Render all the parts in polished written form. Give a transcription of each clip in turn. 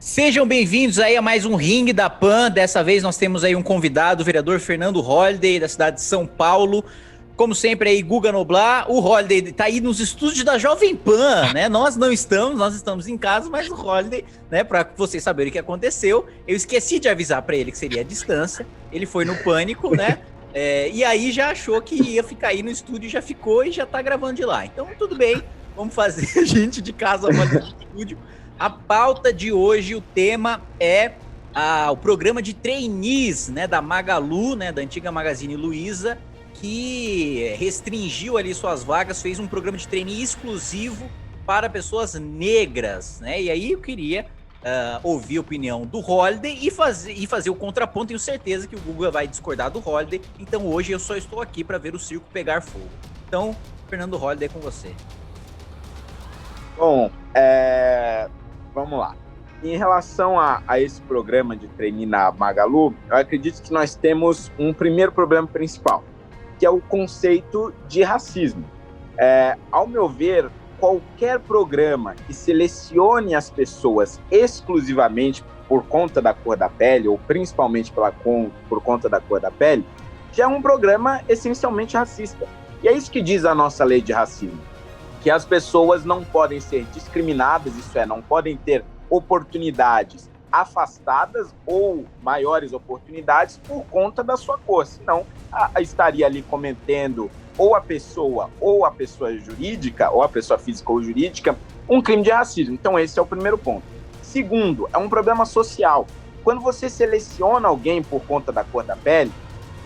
Sejam bem-vindos aí a mais um Ringue da Pan. Dessa vez nós temos aí um convidado, o vereador Fernando Holliday, da cidade de São Paulo. Como sempre aí, Guga Noblar. O Holliday tá aí nos estúdios da Jovem Pan, né? Nós não estamos, nós estamos em casa, mas o Holliday, né, pra vocês saberem o que aconteceu, eu esqueci de avisar pra ele que seria a distância. Ele foi no pânico, né? E aí já achou que ia ficar aí no estúdio, já ficou e já tá gravando de lá. Então, tudo bem, vamos fazer gente de casa fazer no estúdio. A pauta de hoje, o tema é o programa de trainees, né, da Magalu, né, da antiga Magazine Luiza, que restringiu ali suas vagas, fez um programa de trainee exclusivo para pessoas negras, né? E aí eu queria ouvir a opinião do Holliday e fazer o contraponto. Tenho certeza que o Guga vai discordar do Holliday, então hoje eu só estou aqui para ver o circo pegar fogo. Então, Fernando Holliday, é com você. Bom, vamos lá. Em relação a esse programa de trainee na Magalu, eu acredito que nós temos um primeiro problema principal, que é o conceito de racismo. Ao meu ver, qualquer programa que selecione as pessoas exclusivamente por conta da cor da pele, ou principalmente por conta da cor da pele, já é um programa essencialmente racista. E é isso que diz a nossa lei de racismo, que as pessoas não podem ser discriminadas, isso é, não podem ter oportunidades afastadas ou maiores oportunidades por conta da sua cor, senão estaria ali cometendo ou a pessoa jurídica, ou a pessoa física ou jurídica, um crime de racismo. Então esse é o primeiro ponto. Segundo, é um problema social. Quando você seleciona alguém por conta da cor da pele,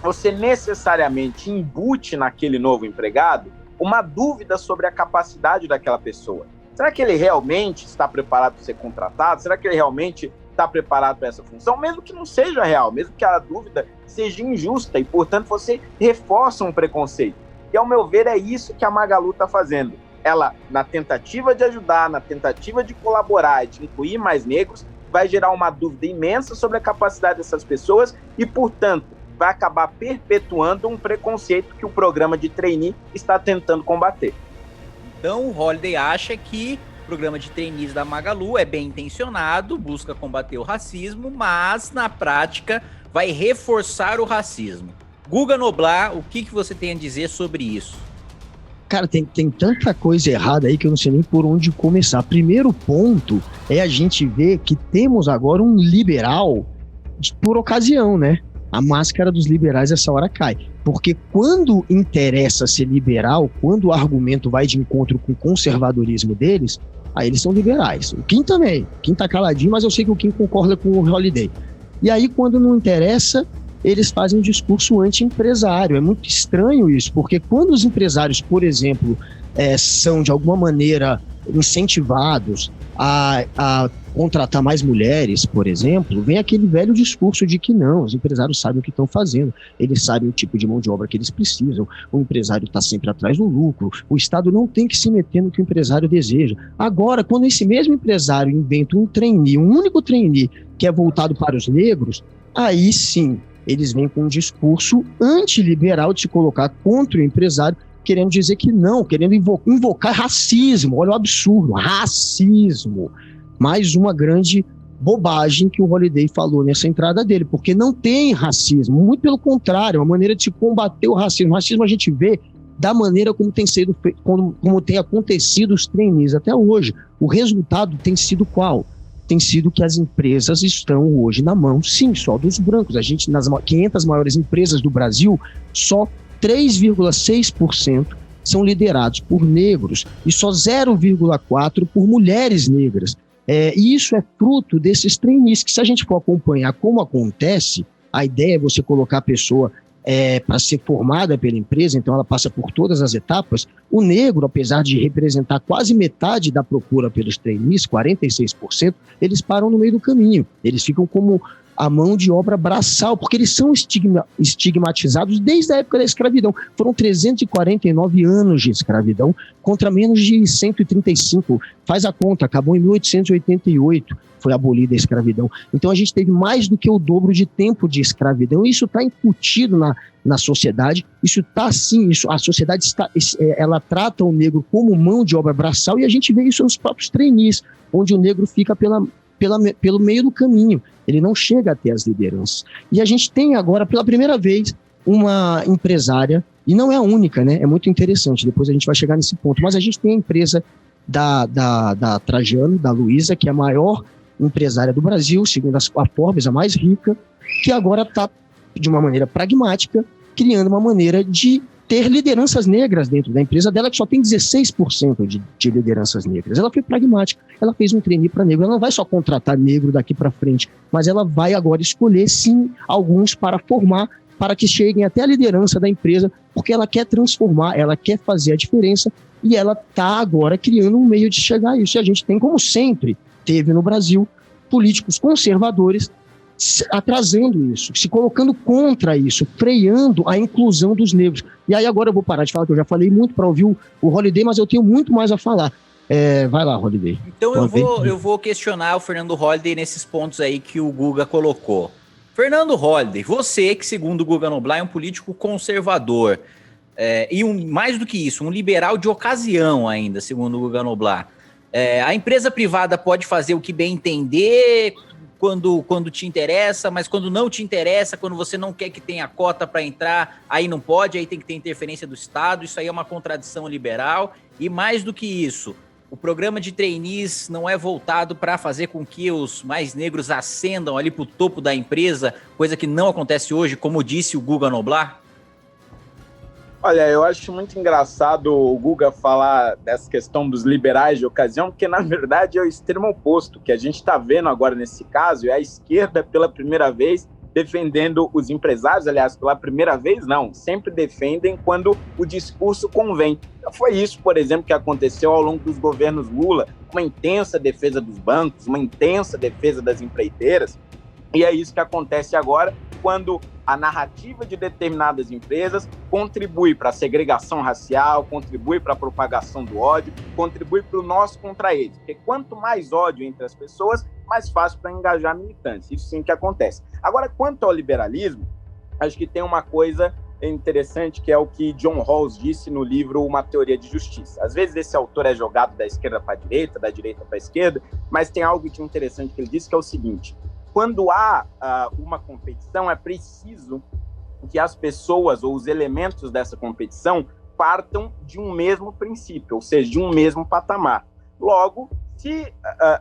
você necessariamente embute naquele novo empregado uma dúvida sobre a capacidade daquela pessoa. Será que ele realmente está preparado para ser contratado? Será que ele realmente está preparado para essa função? Mesmo que não seja real, mesmo que a dúvida seja injusta e, portanto, você reforça um preconceito. E, ao meu ver, é isso que a Magalu está fazendo. Ela, na tentativa de ajudar, na tentativa de colaborar e de incluir mais negros, vai gerar uma dúvida imensa sobre a capacidade dessas pessoas e, portanto, vai acabar perpetuando um preconceito que o programa de trainee está tentando combater. Então, o Holliday acha que o programa de trainees da Magalu é bem intencionado, busca combater o racismo, mas, na prática, vai reforçar o racismo. Guga Noblar, o que você tem a dizer sobre isso? Cara, tem tanta coisa errada aí que eu não sei nem por onde começar. Primeiro ponto é a gente ver que temos agora um liberal por ocasião, né? A máscara dos liberais essa hora cai. Porque quando interessa ser liberal, quando o argumento vai de encontro com o conservadorismo deles, aí eles são liberais. O Kim também. O Kim tá caladinho, mas eu sei que o Kim concorda com o Holliday. E aí, quando não interessa, eles fazem um discurso anti-empresário. É muito estranho isso, porque quando os empresários, por exemplo, são de alguma maneira incentivados a contratar mais mulheres, por exemplo, vem aquele velho discurso de que não, os empresários sabem o que estão fazendo, eles sabem o tipo de mão de obra que eles precisam, o empresário está sempre atrás do lucro, o Estado não tem que se meter no que o empresário deseja. Agora, quando esse mesmo empresário inventa um trainee, um único trainee que é voltado para os negros, aí sim, eles vêm com um discurso antiliberal de se colocar contra o empresário, querendo dizer que não, querendo invocar racismo. Olha o absurdo, racismo. Mais uma grande bobagem que o Holliday falou nessa entrada dele, porque não tem racismo, muito pelo contrário, é uma maneira de se combater o racismo. O racismo a gente vê da maneira como tem sido feito, como tem acontecido os trainees até hoje. O resultado tem sido qual? Tem sido que as empresas estão hoje na mão, sim, só dos brancos. A gente, nas 500 maiores empresas do Brasil, só 3,6% são liderados por negros e só 0,4% por mulheres negras. E isso é fruto desses trainees, que se a gente for acompanhar como acontece, a ideia é você colocar a pessoa para ser formada pela empresa, então ela passa por todas as etapas. O negro, apesar de representar quase metade da procura pelos trainees, 46%, eles param no meio do caminho. Eles ficam como a mão de obra braçal, porque eles são estigmatizados desde a época da escravidão. Foram 349 anos de escravidão contra menos de 135. Faz a conta, acabou em 1888, foi abolida a escravidão. Então a gente teve mais do que o dobro de tempo de escravidão, e isso está incutido na sociedade. Isso está assim, a sociedade ela trata o negro como mão de obra braçal, e a gente vê isso nos próprios trainees, onde o negro fica pelo meio do caminho, ele não chega até as lideranças. E a gente tem agora, pela primeira vez, uma empresária, e não é a única, né? É muito interessante, depois a gente vai chegar nesse ponto, mas a gente tem a empresa da Trajano, da Luiza, que é a maior empresária do Brasil, segundo a Forbes, a mais rica, que agora está, de uma maneira pragmática, criando uma maneira de ter lideranças negras dentro da empresa dela, que só tem 16% de lideranças negras. Ela foi pragmática, ela fez um trainee para negro, ela não vai só contratar negro daqui para frente, mas ela vai agora escolher, sim, alguns para formar, para que cheguem até a liderança da empresa, porque ela quer transformar, ela quer fazer a diferença, e ela está agora criando um meio de chegar a isso. E a gente tem, como sempre teve no Brasil, políticos conservadores atrasando isso, se colocando contra isso, freando a inclusão dos negros. E aí agora eu vou parar de falar, que eu já falei muito para ouvir o Holiday, mas eu tenho muito mais a falar. Vai lá, Holiday. Então eu vou questionar o Fernando Holiday nesses pontos aí que o Guga colocou. Fernando Holiday, você que, segundo o Guga Noblar, é um político conservador, e mais do que isso, um liberal de ocasião ainda, segundo o Guga Noblar. A empresa privada pode fazer o que bem entender quando te interessa, mas quando não te interessa, quando você não quer que tenha cota para entrar, aí não pode, aí tem que ter interferência do Estado. Isso aí é uma contradição liberal. E mais do que isso, o programa de trainees não é voltado para fazer com que os mais negros ascendam ali para o topo da empresa, coisa que não acontece hoje, como disse o Guga Noblar? Olha, eu acho muito engraçado o Guga falar dessa questão dos liberais de ocasião, porque, na verdade, é o extremo oposto. Que a gente está vendo agora nesse caso é a esquerda, pela primeira vez, defendendo os empresários. Aliás, pela primeira vez, não. Sempre defendem quando o discurso convém. Foi isso, por exemplo, que aconteceu ao longo dos governos Lula. Uma intensa defesa dos bancos, uma intensa defesa das empreiteiras. E é isso que acontece agora, quando a narrativa de determinadas empresas contribui para a segregação racial, contribui para a propagação do ódio, contribui para o nós contra eles. Porque quanto mais ódio entre as pessoas, mais fácil para engajar militantes. Isso sim que acontece. Agora, quanto ao liberalismo, acho que tem uma coisa interessante, que é o que John Rawls disse no livro Uma Teoria de Justiça. Às vezes esse autor é jogado da esquerda para a direita, da direita para a esquerda, mas tem algo de interessante que ele disse, que é o seguinte: quando há uma competição, é preciso que as pessoas ou os elementos dessa competição partam de um mesmo princípio, ou seja, de um mesmo patamar. Logo, se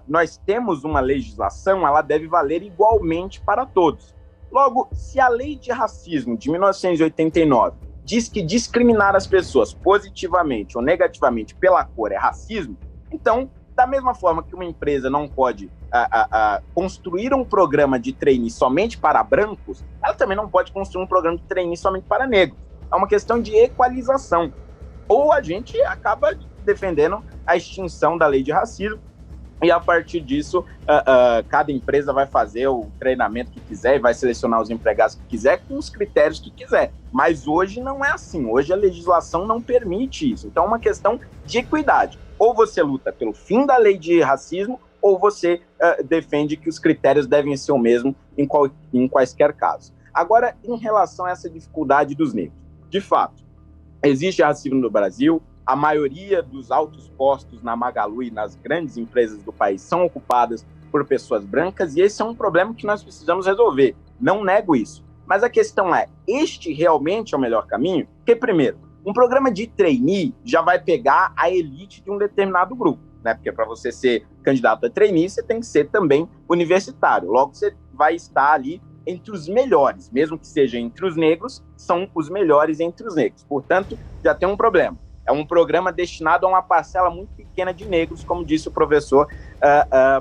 nós temos uma legislação, ela deve valer igualmente para todos. Logo, se a lei de racismo de 1989 diz que discriminar as pessoas positivamente ou negativamente pela cor é racismo, então, da mesma forma que uma empresa não pode construir um programa de trainee somente para brancos, ela também não pode construir um programa de trainee somente para negros. É uma questão de equalização. Ou a gente acaba defendendo a extinção da lei de racismo, e a partir disso, cada empresa vai fazer o treinamento que quiser e vai selecionar os empregados que quiser com os critérios que quiser. Mas hoje não é assim. Hoje a legislação não permite isso. Então é uma questão de equidade. Ou você luta pelo fim da lei de racismo, ou você defende que os critérios devem ser o mesmo em quaisquer casos. Agora, em relação a essa dificuldade dos negros, de fato, existe racismo no Brasil. A maioria dos altos postos na Magalu e nas grandes empresas do país são ocupadas por pessoas brancas, e esse é um problema que nós precisamos resolver. Não nego isso. Mas a questão é, este realmente é o melhor caminho? Porque, primeiro, um programa de trainee já vai pegar a elite de um determinado grupo, né? Porque para você ser candidato a trainee, você tem que ser também universitário. Logo, você vai estar ali entre os melhores, mesmo que seja entre os negros, são os melhores entre os negros. Portanto, já tem um problema. É um programa destinado a uma parcela muito pequena de negros, como disse o professor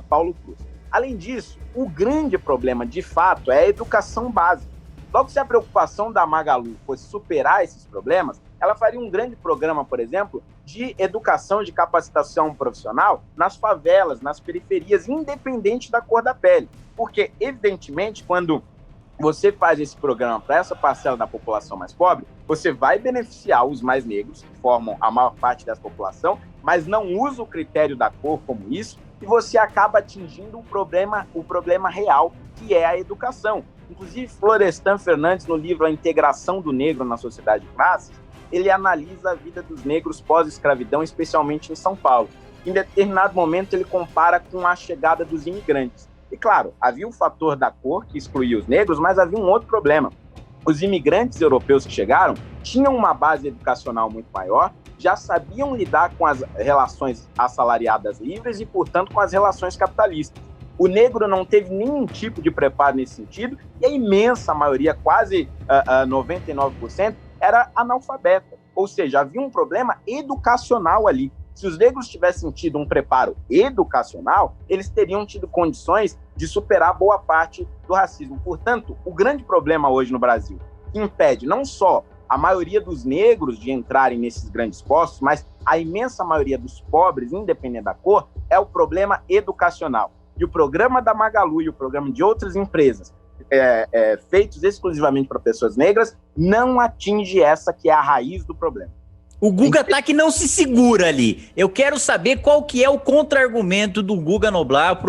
Paulo Cruz. Além disso, o grande problema, de fato, é a educação básica. Logo, se a preocupação da Magalu fosse superar esses problemas, ela faria um grande programa, por exemplo, de educação, de capacitação profissional nas favelas, nas periferias, independente da cor da pele. Porque, evidentemente, quando você faz esse programa para essa parcela da população mais pobre, você vai beneficiar os mais negros, que formam a maior parte dessa população, mas não usa o critério da cor como isso, e você acaba atingindo o problema real, que é a educação. Inclusive, Florestan Fernandes, no livro A Integração do Negro na Sociedade de Classes, ele analisa a vida dos negros pós-escravidão, especialmente em São Paulo. Em determinado momento, ele compara com a chegada dos imigrantes. E claro, havia o fator da cor que excluía os negros, mas havia um outro problema. Os imigrantes europeus que chegaram tinham uma base educacional muito maior, já sabiam lidar com as relações assalariadas livres e, portanto, com as relações capitalistas. O negro não teve nenhum tipo de preparo nesse sentido e a imensa maioria, quase 99%, era analfabeta. Ou seja, havia um problema educacional ali. Se os negros tivessem tido um preparo educacional, eles teriam tido condições de superar boa parte do racismo. Portanto, o grande problema hoje no Brasil, que impede não só a maioria dos negros de entrarem nesses grandes postos, mas a imensa maioria dos pobres, independente da cor, é o problema educacional. E o programa da Magalu e o programa de outras empresas feitos exclusivamente para pessoas negras não atinge essa que é a raiz do problema. O Guga tá que não se segura ali. Eu quero saber qual que é o contra-argumento do Guga Noblar.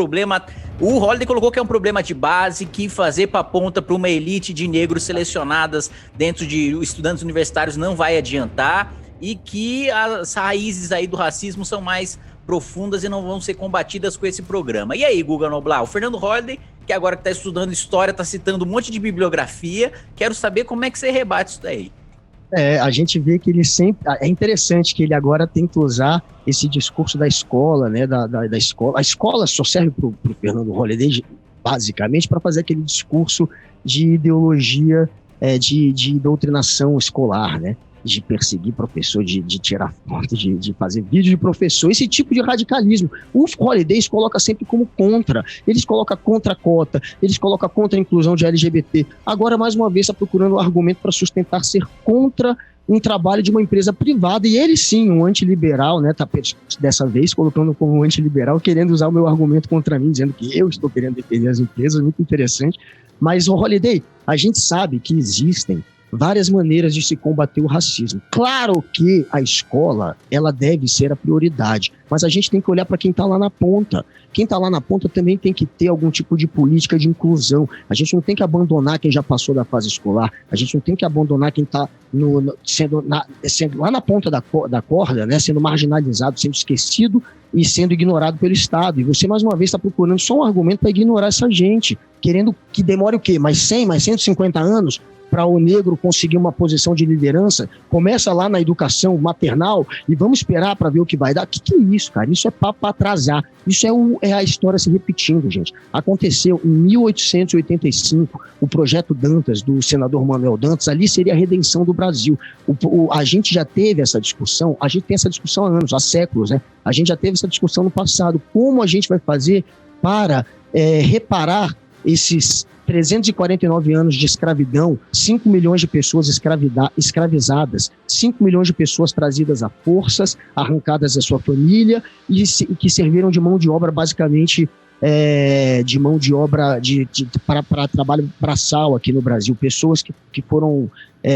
O Holliday colocou que é um problema de base, que fazer pra ponta para uma elite de negros selecionadas dentro de estudantes universitários não vai adiantar e que as raízes aí do racismo são mais profundas e não vão ser combatidas com esse programa. E aí, Guga Noblar? O Fernando Holliday, que agora que tá estudando história, tá citando um monte de bibliografia. Quero saber como é que você rebate isso daí. A gente vê que ele sempre... É interessante que ele agora tenta usar esse discurso da escola, né, da escola. A escola só serve para o Fernando Holliday, basicamente, para fazer aquele discurso de ideologia, de doutrinação escolar, né? De perseguir professor, de tirar foto, de fazer vídeo de professor, esse tipo de radicalismo. O Holliday coloca sempre como contra. Eles colocam contra a cota, eles colocam contra a inclusão de LGBT. Agora, mais uma vez, está procurando um argumento para sustentar ser contra um trabalho de uma empresa privada, e ele sim, um antiliberal, né, tá dessa vez colocando como um antiliberal, querendo usar o meu argumento contra mim, dizendo que eu estou querendo defender as empresas, muito interessante. Mas, o Holliday, a gente sabe que existem várias maneiras de se combater o racismo. Claro que a escola, ela deve ser a prioridade, mas a gente tem que olhar para quem está lá na ponta. Quem está lá na ponta também tem que ter algum tipo de política de inclusão. A gente não tem que abandonar quem já passou da fase escolar, a gente não tem que abandonar quem está sendo lá na ponta da corda, né, sendo marginalizado, sendo esquecido e sendo ignorado pelo Estado. E você, mais uma vez, está procurando só um argumento para ignorar essa gente, querendo que demore o quê? Mais 100, mais 150 anos? Para o negro conseguir uma posição de liderança, começa lá na educação maternal e vamos esperar para ver o que vai dar. O que é isso, cara? Isso é papo para atrasar. Isso é a história se repetindo, gente. Aconteceu em 1885, o projeto Dantas, do senador Manuel Dantas, ali seria a redenção do Brasil. A gente já teve essa discussão, a gente tem essa discussão há anos, há séculos, né? A gente já teve essa discussão no passado. Como a gente vai fazer para reparar esses 349 anos de escravidão, 5 milhões de pessoas escravizadas, 5 milhões de pessoas trazidas a forças, arrancadas da sua família e que serviram de mão de obra, basicamente, de mão de obra para trabalho braçal aqui no Brasil. Pessoas que foram,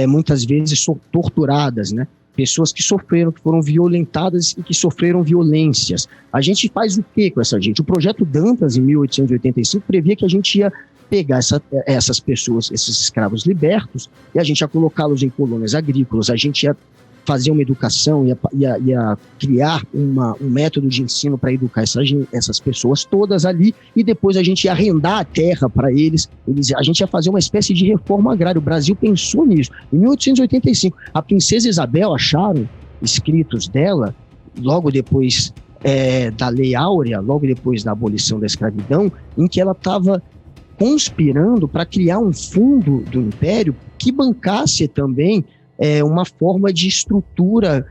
muitas vezes, torturadas, né? Pessoas que sofreram, que foram violentadas e que sofreram violências. A gente faz o quê com essa gente? O projeto Dantas, em 1885, previa que a gente ia pegar essas pessoas, esses escravos libertos, e a gente ia colocá-los em colônias agrícolas, a gente ia fazer uma educação, ia criar um método de ensino para educar essas pessoas todas ali, e depois a gente ia arrendar a terra para eles, a gente ia fazer uma espécie de reforma agrária. O Brasil pensou nisso. Em 1885, a princesa Isabel, acharam escritos dela, logo depois da Lei Áurea, logo depois da abolição da escravidão, em que ela estava conspirando para criar um fundo do Império que bancasse também uma forma de estrutura,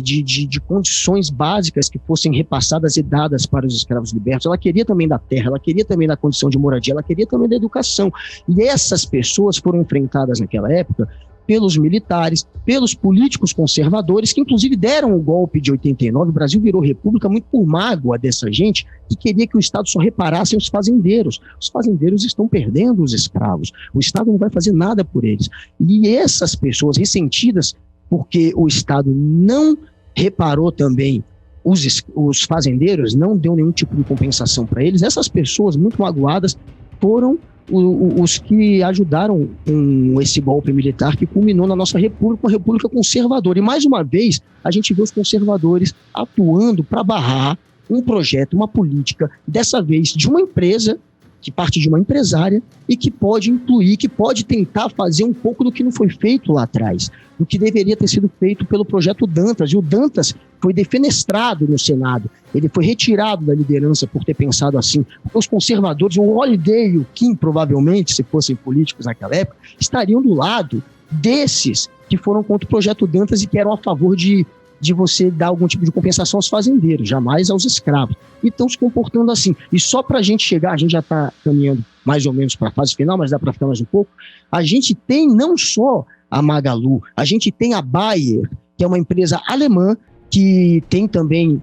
de condições básicas que fossem repassadas e dadas para os escravos libertos. Ela queria também da terra, ela queria também da condição de moradia, ela queria também da educação. E essas pessoas foram enfrentadas naquela época pelos militares, pelos políticos conservadores, que inclusive deram o golpe de 89, o Brasil virou república muito por mágoa dessa gente que queria que o Estado só reparasse os fazendeiros. Os fazendeiros estão perdendo os escravos, o Estado não vai fazer nada por eles. E essas pessoas ressentidas, porque o Estado não reparou também os fazendeiros, não deu nenhum tipo de compensação para eles, essas pessoas muito magoadas foram os que ajudaram com esse golpe militar que culminou na nossa república, uma república conservadora. E mais uma vez, a gente vê os conservadores atuando para barrar um projeto, uma política, dessa vez de uma empresa que parte de uma empresária e que pode incluir, que pode tentar fazer um pouco do que não foi feito lá atrás, do que deveria ter sido feito pelo projeto Dantas. E o Dantas foi defenestrado no Senado, ele foi retirado da liderança por ter pensado assim. Os conservadores, o Holliday e o Kim, provavelmente, se fossem políticos naquela época, estariam do lado desses que foram contra o projeto Dantas e que eram a favor de você dar algum tipo de compensação aos fazendeiros, jamais aos escravos. E estão se comportando assim. E só para a gente chegar, a gente já está caminhando mais ou menos para a fase final, mas dá para ficar mais um pouco, a gente tem não só a Magalu, a gente tem a Bayer, que é uma empresa alemã, que tem também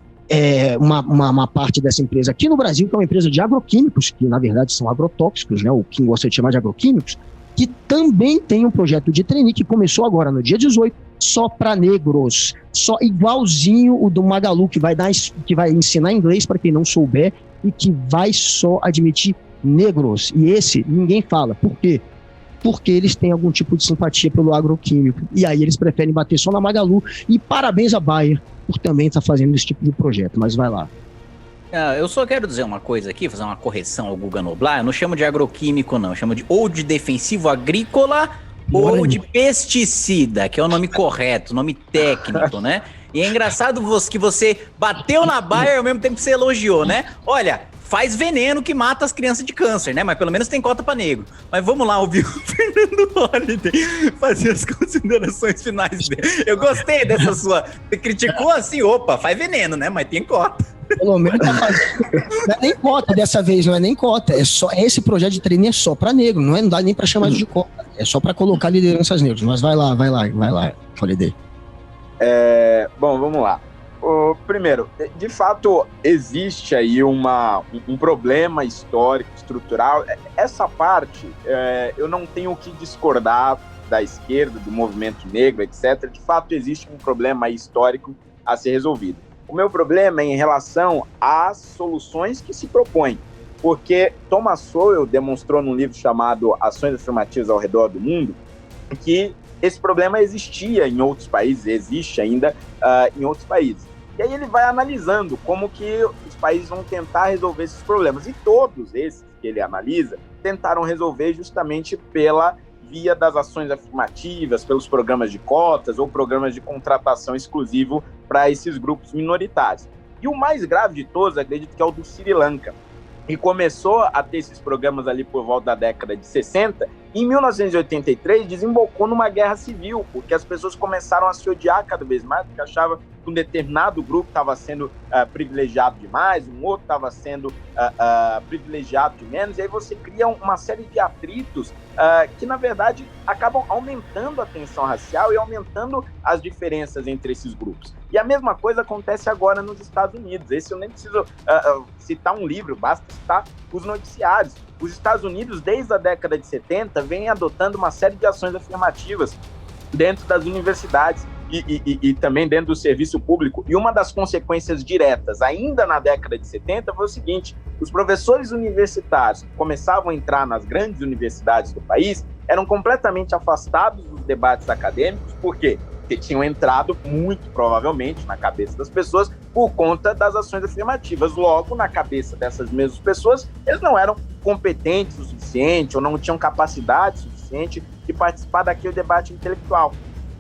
uma parte dessa empresa aqui no Brasil, que é uma empresa de agroquímicos, que na verdade são agrotóxicos, né? O Kim gosta de chamar de agroquímicos, que também tem um projeto de trainee que começou agora no dia 18, só para negros, só igualzinho o do Magalu, que vai ensinar inglês para quem não souber e que vai só admitir negros. E esse ninguém fala. Por quê? Porque eles têm algum tipo de simpatia pelo agroquímico. E aí eles preferem bater só na Magalu. E parabéns a Bayer por também estar fazendo esse tipo de projeto. Mas vai lá. Eu só quero dizer uma coisa aqui, fazer uma correção ao Guga Noblar. Eu não chamo de agroquímico, não. Eu chamo ou de defensivo agrícola ou de pesticida, que é o nome correto, o nome técnico, né? E é engraçado que você bateu na Bayer ao mesmo tempo que você elogiou, né? Olha, faz veneno que mata as crianças de câncer, né? Mas pelo menos tem cota pra negro. Mas vamos lá ouvir o Fernando Holliday fazer as considerações finais dele. Eu gostei dessa sua... Você criticou assim, opa, faz veneno, né? Mas tem cota. Pelo menos tá fazendo. Não é nem cota dessa vez, não é nem cota. Esse projeto de trainee é só para negro, não dá nem para chamar de cota. É só para colocar lideranças negras. Mas vai lá, Holliday. Bom, vamos lá. Primeiro, de fato, existe aí um problema histórico, estrutural. Essa parte, eu não tenho o que discordar da esquerda, do movimento negro, etc. De fato, existe um problema histórico a ser resolvido. O meu problema é em relação às soluções que se propõem, porque Thomas Sowell demonstrou num livro chamado Ações Afirmativas ao Redor do Mundo que esse problema existia em outros países, existe ainda em outros países. E aí ele vai analisando como que os países vão tentar resolver esses problemas. E todos esses que ele analisa tentaram resolver justamente pela via das ações afirmativas, pelos programas de cotas ou programas de contratação exclusivo para esses grupos minoritários. E o mais grave de todos, acredito que é o do Sri Lanka, e começou a ter esses programas ali por volta da década de 60, e em 1983 desembocou numa guerra civil, porque as pessoas começaram a se odiar cada vez mais, porque achavam que um determinado grupo estava sendo privilegiado demais, um outro estava sendo privilegiado de menos, e aí você cria uma série de atritos que, na verdade, acabam aumentando a tensão racial e aumentando as diferenças entre esses grupos. E a mesma coisa acontece agora nos Estados Unidos. Esse eu nem preciso citar um livro, basta citar os noticiários. Os Estados Unidos, desde a década de 70, vem adotando uma série de ações afirmativas dentro das universidades e também dentro do serviço público. E uma das consequências diretas, ainda na década de 70, foi o seguinte: os professores universitários que começavam a entrar nas grandes universidades do país eram completamente afastados dos debates acadêmicos. Por quê? Porque tinham entrado, muito provavelmente, na cabeça das pessoas por conta das ações afirmativas. Logo, na cabeça dessas mesmas pessoas, eles não eram competentes o suficiente ou não tinham capacidade suficiente de participar daquele debate intelectual.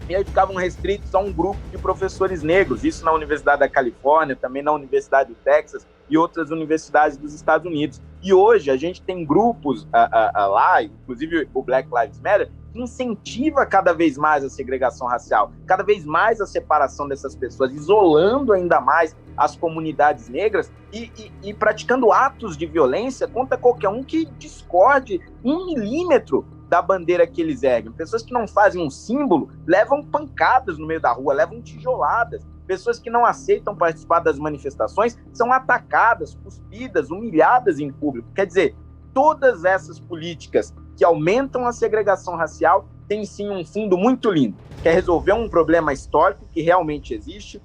E aí ficavam restritos a um grupo de professores negros, isso na Universidade da Califórnia, também na Universidade do Texas e outras universidades dos Estados Unidos. E hoje a gente tem grupos lá, inclusive o Black Lives Matter, que incentiva cada vez mais a segregação racial, cada vez mais a separação dessas pessoas, isolando ainda mais as comunidades negras e praticando atos de violência contra qualquer um que discorde 1 milímetro da bandeira que eles erguem. Pessoas que não fazem um símbolo levam pancadas no meio da rua, levam tijoladas. Pessoas que não aceitam participar das manifestações são atacadas, cuspidas, humilhadas em público. Quer dizer, todas essas políticas que aumentam a segregação racial têm sim um fundo muito lindo, que é resolver um problema histórico que realmente existe,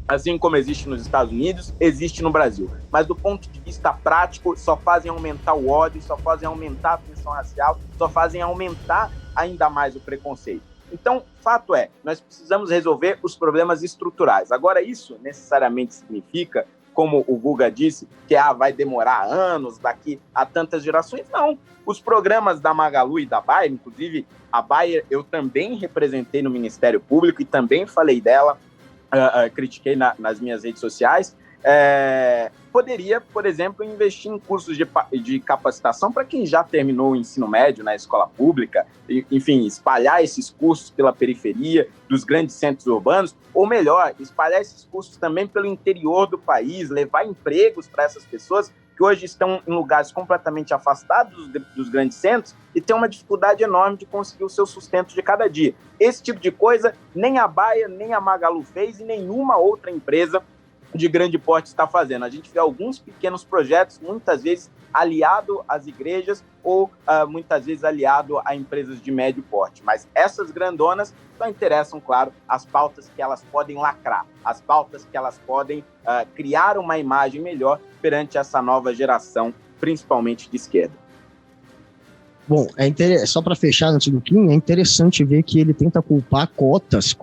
assim como existe nos Estados Unidos, existe no Brasil. Mas do ponto de vista prático, só fazem aumentar o ódio, só fazem aumentar a tensão racial, só fazem aumentar ainda mais o preconceito. Então, fato é, nós precisamos resolver os problemas estruturais. Agora, isso necessariamente significa como o Guga disse, que vai demorar anos, daqui a tantas gerações. Não. Os programas da Magalu e da Bayer, inclusive a Bayer eu também representei no Ministério Público e também falei dela, critiquei nas minhas redes sociais, poderia, por exemplo, investir em cursos de capacitação para quem já terminou o ensino médio na escola pública, enfim, espalhar esses cursos pela periferia dos grandes centros urbanos, ou melhor, espalhar esses cursos também pelo interior do país, levar empregos para essas pessoas que hoje estão em lugares completamente afastados dos grandes centros e têm uma dificuldade enorme de conseguir o seu sustento de cada dia. Esse tipo de coisa nem a Bayer, nem a Magalu fez e nenhuma outra empresa de grande porte está fazendo. A gente vê alguns pequenos projetos, muitas vezes aliado às igrejas ou muitas vezes aliado a empresas de médio porte. Mas essas grandonas só interessam, claro, as pautas que elas podem lacrar, as pautas que elas podem criar uma imagem melhor perante essa nova geração, principalmente de esquerda. Bom, só para fechar antes do Kim, é interessante ver que ele tenta culpar cotas,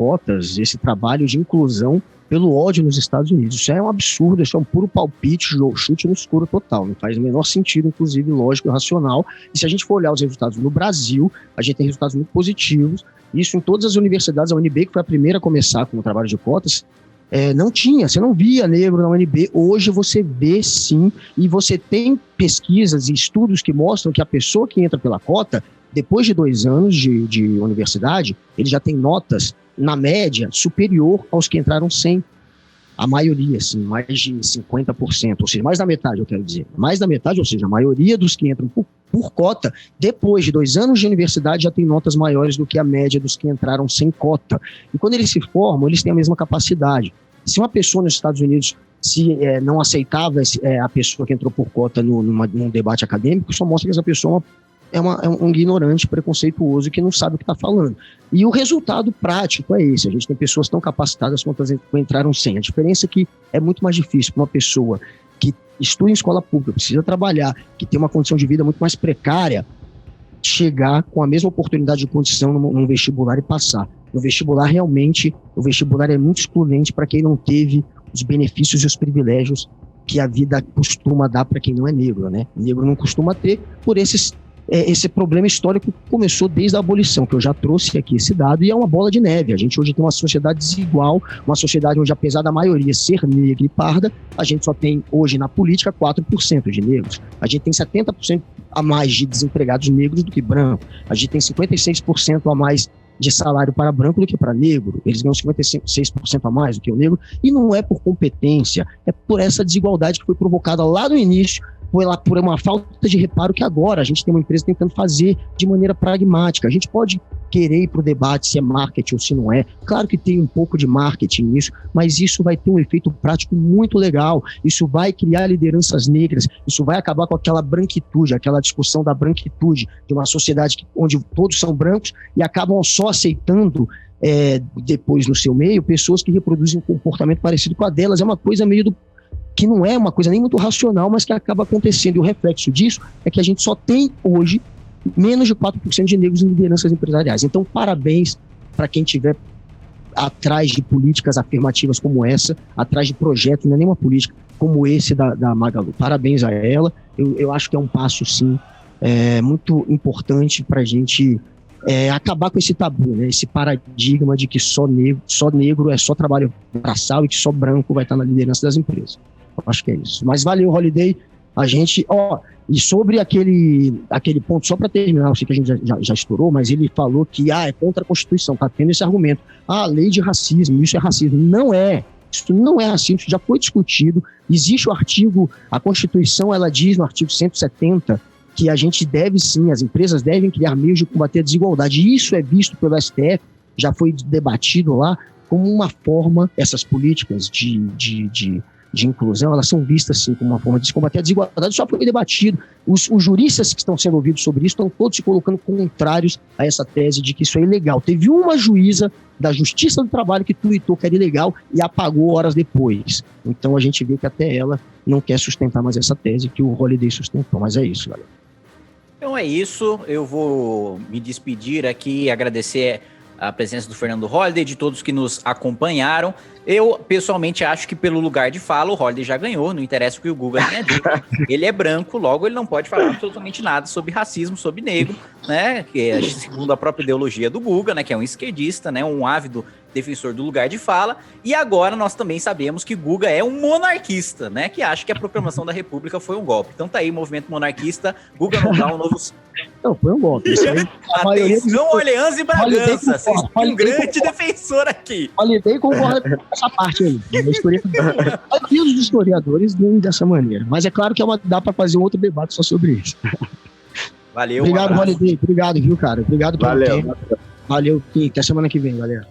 esse trabalho de inclusão pelo ódio nos Estados Unidos. Isso é um absurdo, isso é um puro palpite, chute no escuro total. Não faz o menor sentido, inclusive lógico e racional. E se a gente for olhar os resultados no Brasil, a gente tem resultados muito positivos. Isso em todas as universidades. A UNB, que foi a primeira a começar com o trabalho de cotas, você não via negro na UNB. Hoje você vê sim, e você tem pesquisas e estudos que mostram que a pessoa que entra pela cota, depois de 2 anos de universidade, ele já tem notas na média, superior aos que entraram sem. A maioria, assim, mais de 50%, ou seja, mais da metade, eu quero dizer. Mais da metade, ou seja, a maioria dos que entram por cota, depois de 2 anos de universidade, já tem notas maiores do que a média dos que entraram sem cota. E quando eles se formam, eles têm a mesma capacidade. Se uma pessoa nos Estados Unidos não aceitava a pessoa que entrou por cota num debate acadêmico, só mostra que essa pessoa é um ignorante, preconceituoso, que não sabe o que está falando. E o resultado prático é esse. A gente tem pessoas tão capacitadas quanto as que entraram sem. A diferença é que é muito mais difícil para uma pessoa que estuda em escola pública, precisa trabalhar, que tem uma condição de vida muito mais precária, chegar com a mesma oportunidade de condição num vestibular e passar. No vestibular, realmente, o vestibular é muito excludente para quem não teve os benefícios e os privilégios que a vida costuma dar para quem não é negro, né? O negro não costuma ter por esse problema histórico que começou desde a abolição, que eu já trouxe aqui esse dado, e é uma bola de neve. A gente hoje tem uma sociedade desigual, uma sociedade onde, apesar da maioria ser negra e parda, a gente só tem hoje na política 4% de negros. A gente tem 70% a mais de desempregados negros do que brancos. A gente tem 56% a mais de salário para branco do que para negro. Eles ganham 56% a mais do que o negro, e não é por competência, é por essa desigualdade que foi provocada lá no início, por uma falta de reparo que agora a gente tem uma empresa tentando fazer de maneira pragmática. A gente pode querer ir para o debate se é marketing ou se não é. Claro que tem um pouco de marketing nisso, mas isso vai ter um efeito prático muito legal. Isso vai criar lideranças negras, isso vai acabar com aquela branquitude, aquela discussão da branquitude de uma sociedade onde todos são brancos e acabam só aceitando depois no seu meio pessoas que reproduzem um comportamento parecido com a delas. É uma coisa meio que não é uma coisa nem muito racional, mas que acaba acontecendo. E o reflexo disso é que a gente só tem hoje menos de 4% de negros em lideranças empresariais. Então, parabéns para quem estiver atrás de políticas afirmativas como essa, atrás de projetos, não é nenhuma política, como esse da Magalu. Parabéns a ela. Eu acho que é um passo, sim, muito importante para a gente acabar com esse tabu, né? Esse paradigma de que só negro é só trabalho braçal e que só branco vai estar na liderança das empresas. Eu acho que é isso. Mas valeu, Holiday. A gente, e sobre aquele ponto, só para terminar, eu sei que a gente já estourou, mas ele falou que é contra a Constituição, tá tendo esse argumento. Lei de racismo, isso é racismo. Não é. Isso não é racismo, isso já foi discutido. Existe o artigo, a Constituição, ela diz no artigo 170 que a gente deve sim, as empresas devem criar meios de combater a desigualdade. E isso é visto pelo STF, já foi debatido lá, como uma forma, essas políticas de inclusão, elas são vistas sim como uma forma de se combater a desigualdade. Só foi debatido. Os juristas que estão sendo ouvidos sobre isso estão todos se colocando contrários a essa tese de que isso é ilegal. Teve uma juíza da Justiça do Trabalho que tuitou que era ilegal e apagou horas depois. Então a gente vê que até ela não quer sustentar mais essa tese que o Holiday sustentou. Mas é isso, galera. Então é isso. Eu vou me despedir aqui e agradecer a presença do Fernando Holiday, de todos que nos acompanharam. Eu, pessoalmente, acho que pelo lugar de fala, o Holiday já ganhou, não interessa o que o Guga tenha dito. Ele é branco, logo ele não pode falar absolutamente nada sobre racismo, sobre negro, né? Que é segundo a própria ideologia do Guga, né? Que é um esquerdista, né? Um ávido defensor do lugar de fala. E agora nós também sabemos que Guga é um monarquista, né? Que acha que a proclamação da República foi um golpe. Então tá aí o movimento monarquista, Guga não dá um novo... Não, foi um golpe. Isso aí, Atenção, Orleans e Bragança, vocês têm um grande defensor aqui. Holiday concorda com essa parte aí. A maioria dos historiadores veem dessa maneira. Mas é claro que dá para fazer um outro debate só sobre isso. Valeu, obrigado, Holiday. Obrigado, viu, cara? Obrigado pelo tempo. Valeu. Até semana que vem, galera.